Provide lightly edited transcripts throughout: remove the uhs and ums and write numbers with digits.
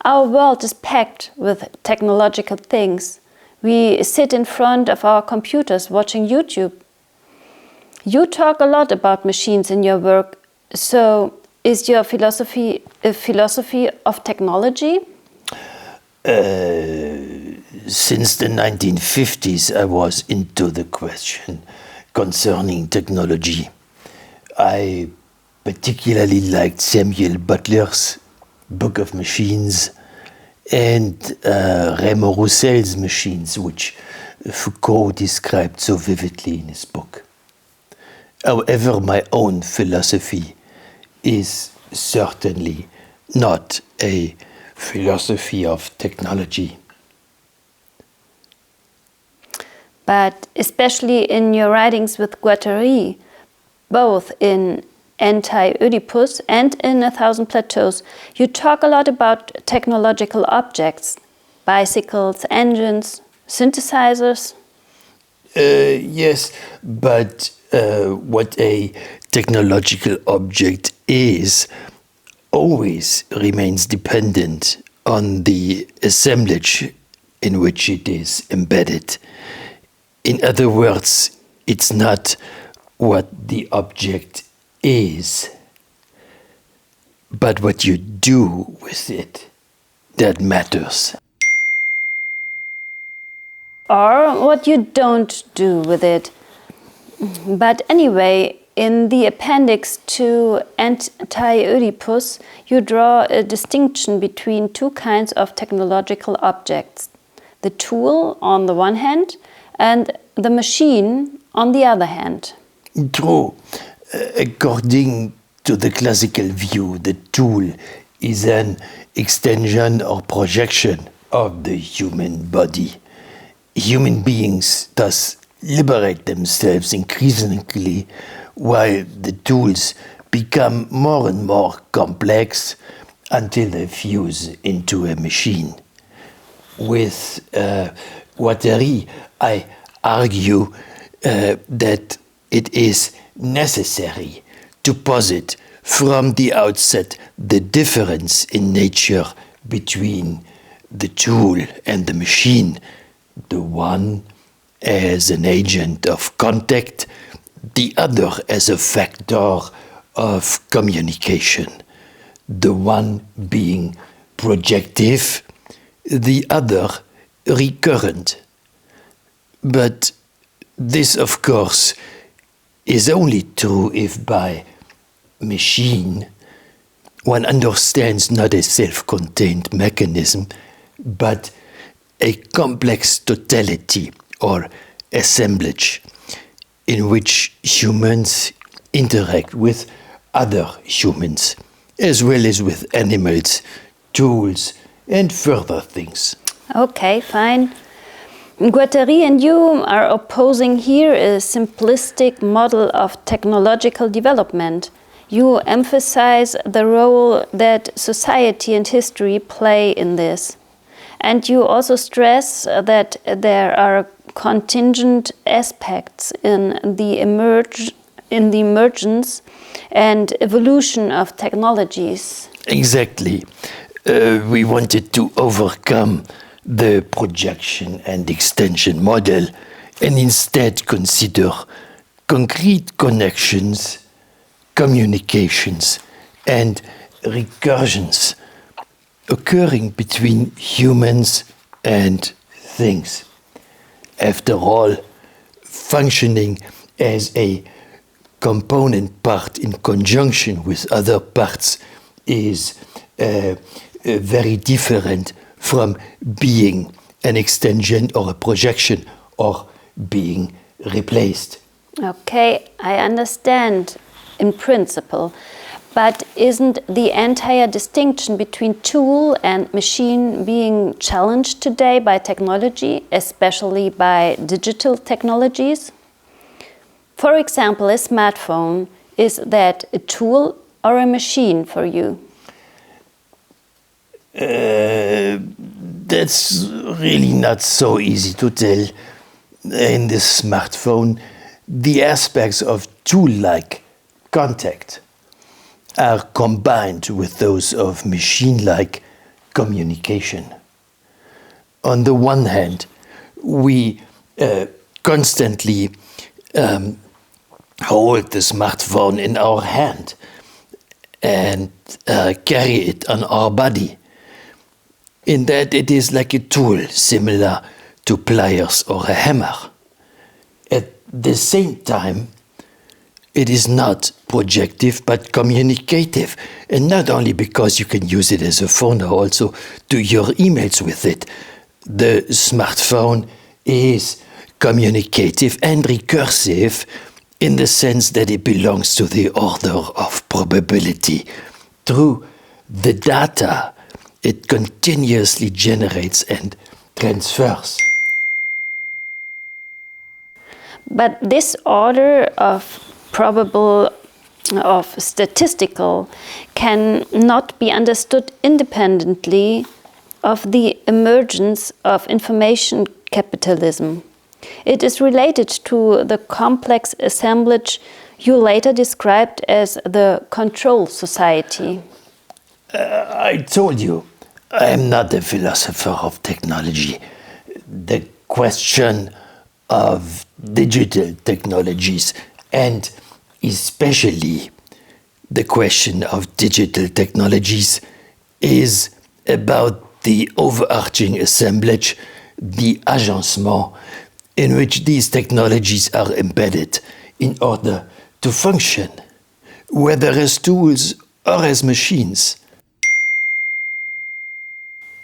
Our world is packed with technological things. We sit in front of our computers watching YouTube. You talk a lot about machines in your work, so is your philosophy a philosophy of technology? Since the 1950s, I was into the question concerning technology. I particularly liked Samuel Butler's Book of Machines and Raymond Roussel's Machines, which Foucault described so vividly in his book. However, my own philosophy is certainly not a philosophy of technology. But especially in your writings with Guattari, both in Anti-Oedipus and in 1,000 Plateaus, you talk a lot about technological objects, bicycles, engines, synthesizers. Yes, but what a technological object is always remains dependent on the assemblage in which it is embedded. In other words, it's not what the object is, but what you do with it that matters. Or what you don't do with it. But anyway, in the appendix to Anti-Oedipus, you draw a distinction between two kinds of technological objects. The tool on the one hand and the machine on the other hand. True. According to the classical view, the tool is an extension or projection of the human body. Human beings thus liberate themselves increasingly while the tools become more and more complex until they fuse into a machine. With Guattari, I argue that it is necessary to posit from the outset the difference in nature between the tool and the machine, the one as an agent of contact, the other as a factor of communication, the one being projective, the other recurrent. But this, of course, is only true if by machine one understands not a self-contained mechanism, but a complex totality or assemblage in which humans interact with other humans, as well as with animals, tools, and further things. Okay, fine. Guattari and you are opposing here a simplistic model of technological development. You emphasize the role that society and history play in this. And you also stress that there are contingent aspects in the emergence and evolution of technologies. Exactly. We wanted to overcome the projection and extension model and instead consider concrete connections, communications, and recursions occurring between humans and things. After all, functioning as a component part in conjunction with other parts is very different from being an extension or a projection or being replaced. Okay, I understand in principle, but isn't the entire distinction between tool and machine being challenged today by technology, especially by digital technologies? For example, a smartphone, is that a tool or a machine for you? That's really not so easy to tell. In the smartphone, the aspects of tool-like contact are combined with those of machine-like communication. On the one hand, we constantly hold the smartphone in our hand and carry it on our body, in that it is like a tool similar to pliers or a hammer. At the same time, it is not projective but communicative, and not only because you can use it as a phone, or also do your emails with it. The smartphone is communicative and recursive in the sense that it belongs to the order of probability. Through the data it continuously generates and transfers. But this order of statistical can not be understood independently of the emergence of information capitalism. It is related to the complex assemblage you later described as the control society. I told you, I am not a philosopher of technology. The question of digital technologies, and especially the question of digital technologies, is about the overarching assemblage, the agencement, in which these technologies are embedded in order to function, whether as tools or as machines.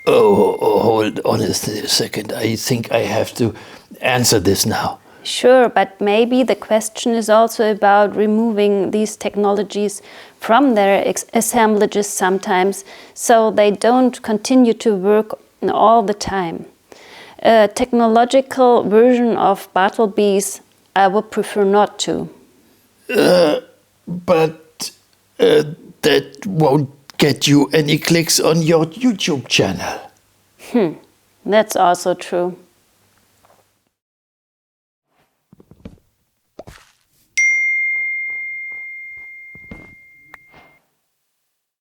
Oh, hold on a second. I think I have to answer this now. Sure, but maybe the question is also about removing these technologies from their assemblages sometimes, so they don't continue to work all the time. A technological version of Bartleby's, I would prefer not to. But that won't get you any clicks on your YouTube channel. That's also true.